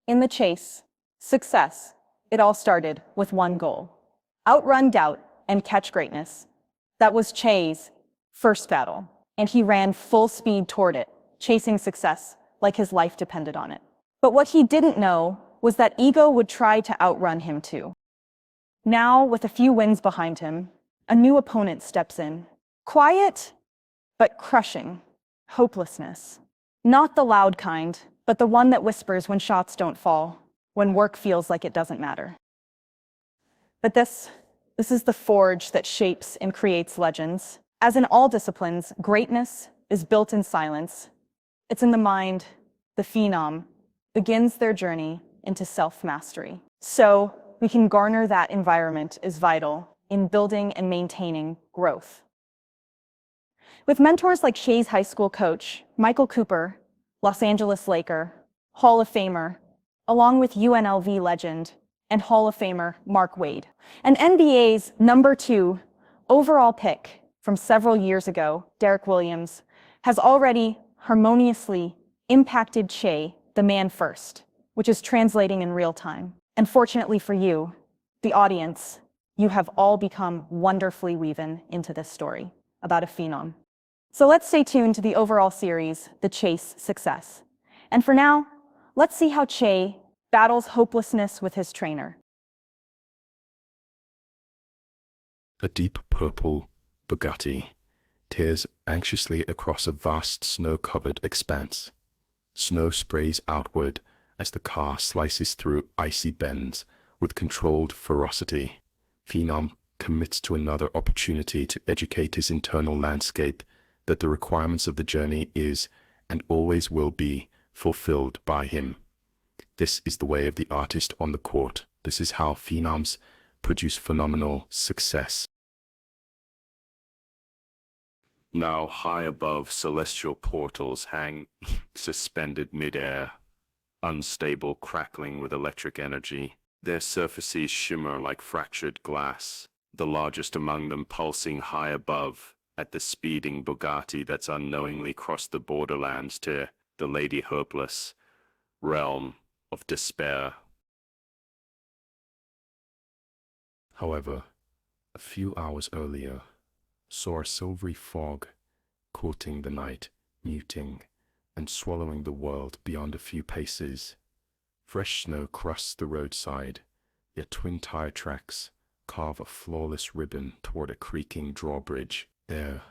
In the chase, success, it all started with one goal: outrun doubt and catch greatness. That was Che's first battle, and he ran full speed toward it, chasing success like his life depended on it. But what he didn't know was that ego would try to outrun him too. Now, with a few wins behind him, a new opponent steps in. Quiet, but crushing. Hopelessness. Not the loud kind, but the one that whispers when shots don't fall, when work feels like it doesn't matter. But this is the forge that shapes and creates legends. As in all disciplines, greatness is built in silence. It's in the mind. The FEE-NOM begins their journey into self-mastery. So we can garner that environment is vital in building and maintaining growth. With mentors like Shea's high school coach, Michael Cooper, Los Angeles Laker, Hall of Famer, along with UNLV legend and Hall of Famer Mark Wade, and NBA's #2 overall pick from several years ago, Derrick Williams, has already harmoniously impacted Shea, the man first, which is translating in real time. And fortunately for you, the audience, you have all become wonderfully woven into this story about a phenom. So let's stay tuned to the overall series, The Chase Success. And for now, let's see how Che battles hopelessness with his trainer. A deep purple Bugatti tears anxiously across a vast snow-covered expanse. Snow sprays outward as the car slices through icy bends with controlled ferocity. Phenom commits to another opportunity to educate his internal landscape that the requirements of the journey is, and always will be, fulfilled by him. This is the way of the artist on the court. This is how phenoms produce phenomenal success. Now high above, celestial portals hang suspended mid-air, unstable, crackling with electric energy. Their surfaces shimmer like fractured glass, the largest among them pulsing high above at the speeding Bugatti that's unknowingly crossed the borderlands to the Lady Hopeless realm of despair. However, a few hours earlier, saw a silvery fog coating the night, muting and swallowing the world beyond a few paces. Fresh snow crusts the roadside, yet twin tire tracks carve a flawless ribbon toward a creaking drawbridge. There,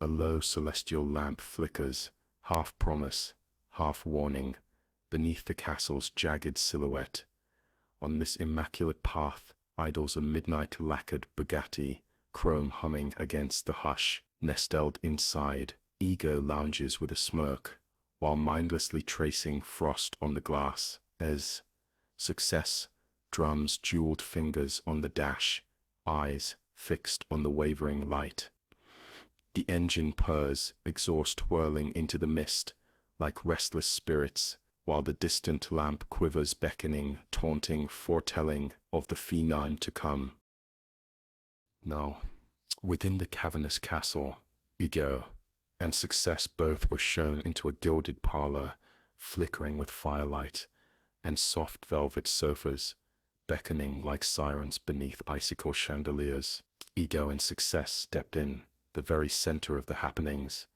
a low celestial lamp flickers, half promise, half warning, beneath the castle's jagged silhouette. On this immaculate path idles a midnight lacquered Bugatti, chrome humming against the hush. Nestled inside, ego lounges with a smirk, while mindlessly tracing frost on the glass, as success drums jeweled fingers on the dash, eyes fixed on the wavering light. The engine purrs, exhaust whirling into the mist, like restless spirits, while the distant lamp quivers, beckoning, taunting, foretelling of the phenom to come. Now, within the cavernous castle, ego and success both were shown into a gilded parlor, flickering with firelight, and soft velvet sofas, beckoning like sirens beneath icicle chandeliers. Ego and success stepped in, the very center of the happenings,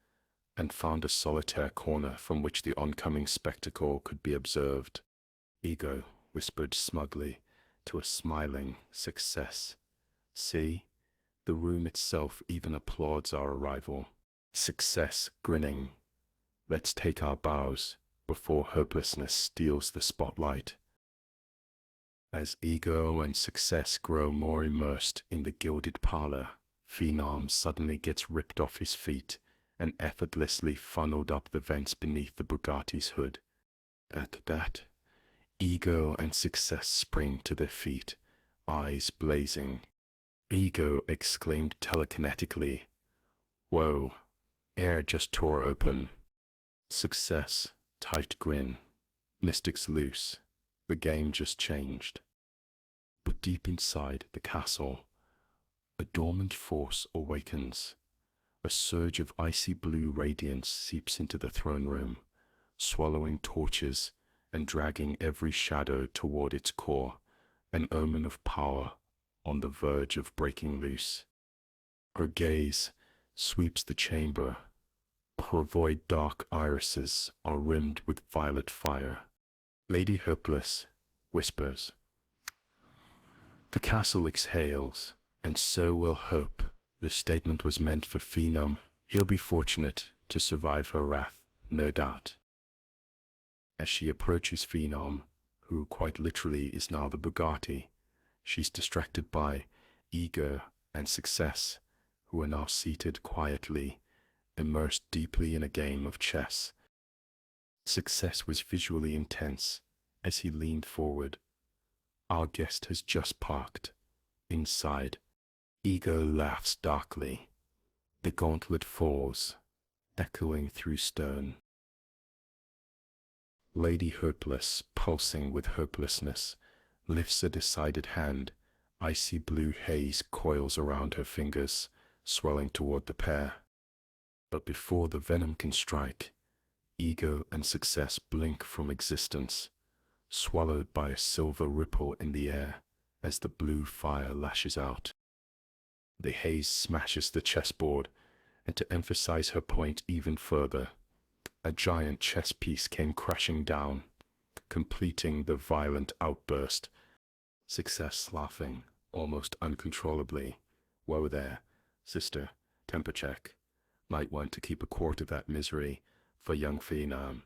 and found a solitary corner from which the oncoming spectacle could be observed. Ego whispered smugly to a smiling success, "See, the room itself even applauds our arrival." Success grinning, "Let's take our bows before hopelessness steals the spotlight." As ego and success grow more immersed in the gilded parlor, Phenom suddenly gets ripped off his feet and effortlessly funneled up the vents beneath the Bugatti's hood. At that, ego and success spring to their feet, eyes blazing. Ego exclaimed telekinetically, "Whoa, air just tore open." Success, tight grin, mystics loose, the game just changed. But deep inside the castle, a dormant force awakens. A surge of icy blue radiance seeps into the throne room, swallowing torches and dragging every shadow toward its core, an omen of power on the verge of breaking loose. Her gaze sweeps the chamber. Her void dark irises are rimmed with violet fire. Lady Hopeless whispers. The castle exhales, and so will hope. The statement was meant for FEE-NOM. He'll be fortunate to survive her wrath, no doubt. As she approaches FEE-NOM, who quite literally is now the Bugatti, she's distracted by ego and success, who are now seated quietly, immersed deeply in a game of chess. Success was visually intense as he leaned forward. Our guest has just parked. Inside, ego laughs darkly. The gauntlet falls, echoing through stone. Lady Hopeless, pulsing with hopelessness, lifts a decided hand. Icy blue haze coils around her fingers, swelling toward the pair. But before the venom can strike, ego and success blink from existence, swallowed by a silver ripple in the air as the blue fire lashes out. The haze smashes the chessboard, and to emphasize her point even further, a giant chess piece came crashing down, completing the violent outburst. Success laughing, almost uncontrollably. Whoa there, sister, temper check. Might want to keep a quart of that misery for young FEE-NOM.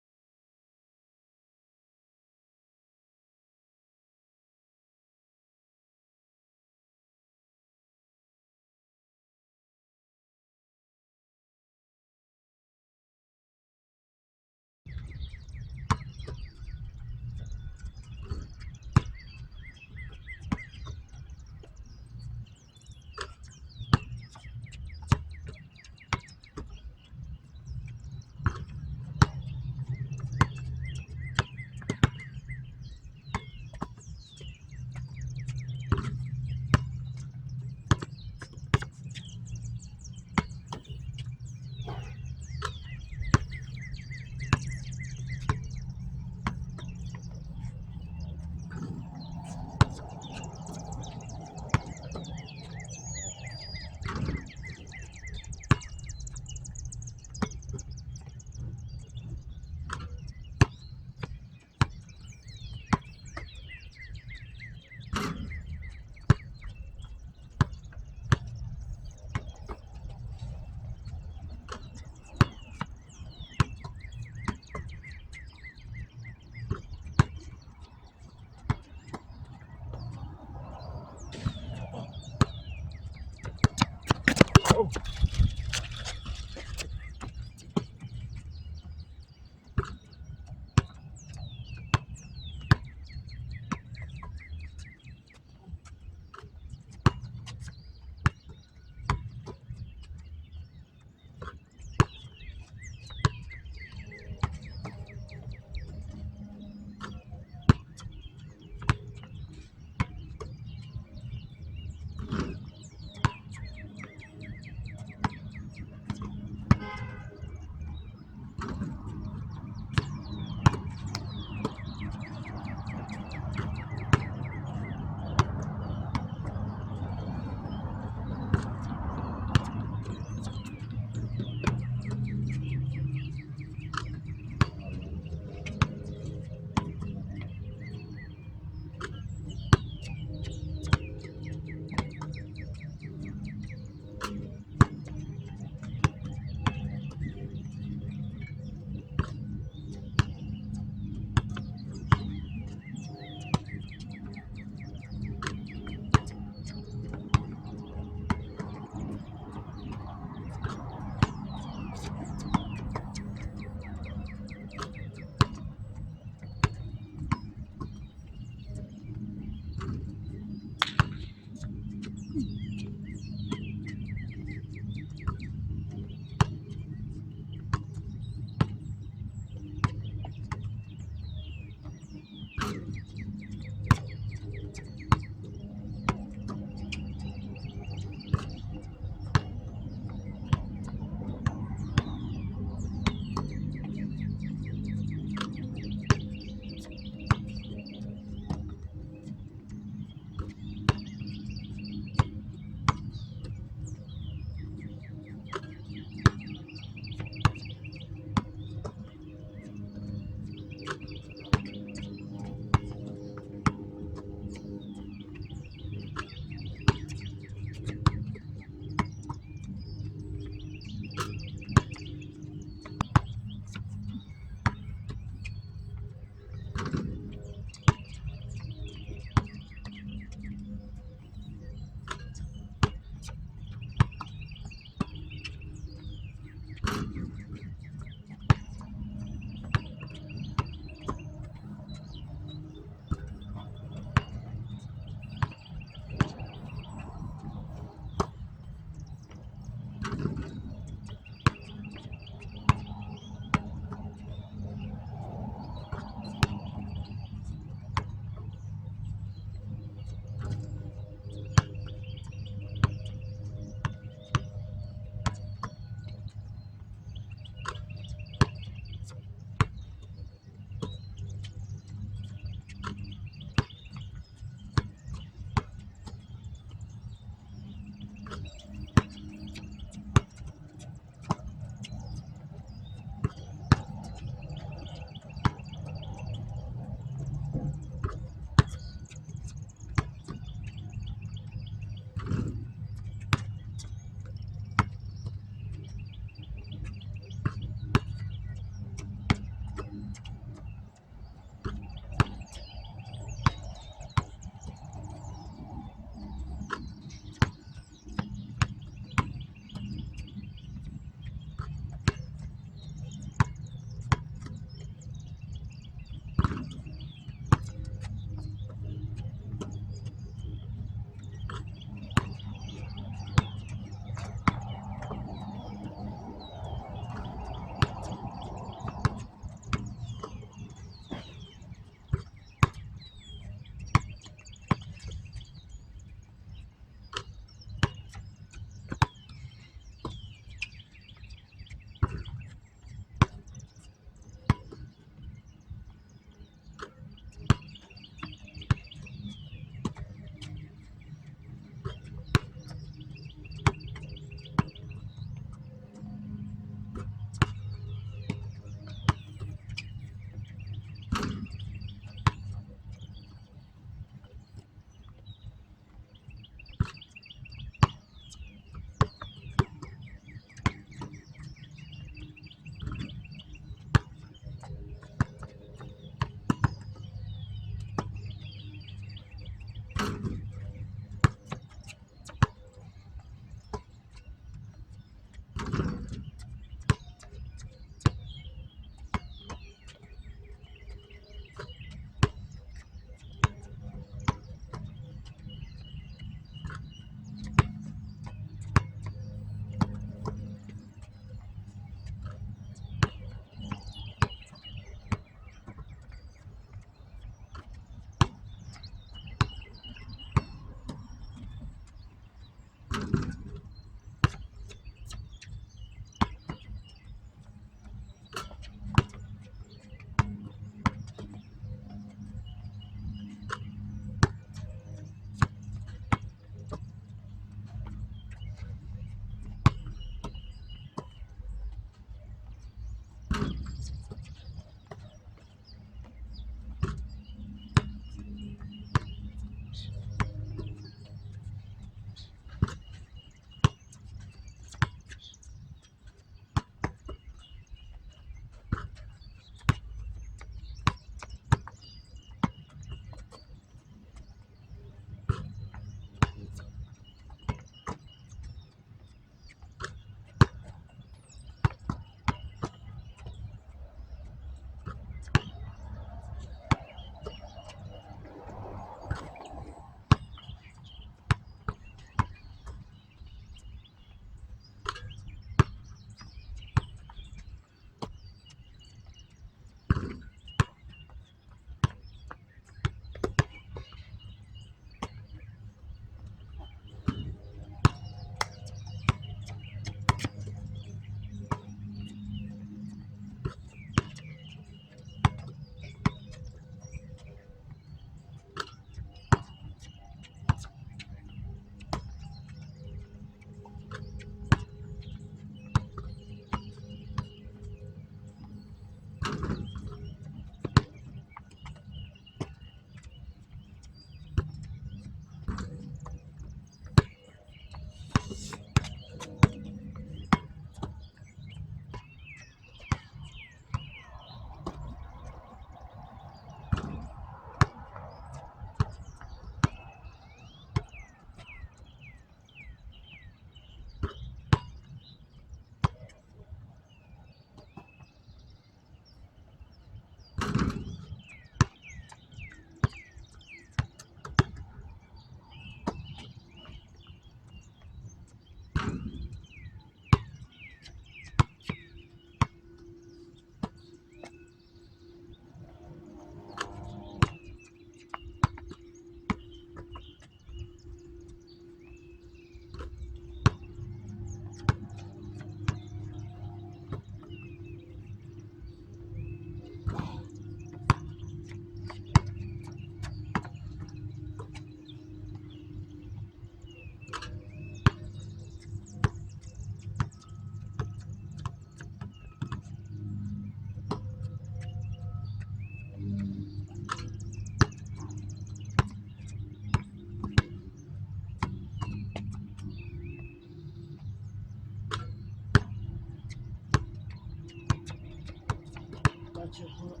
right here, pull up.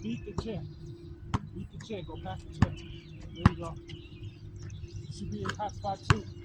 Beat the chair. Beat the chair. Go past the chair. There you go. You should be in hot spot 2.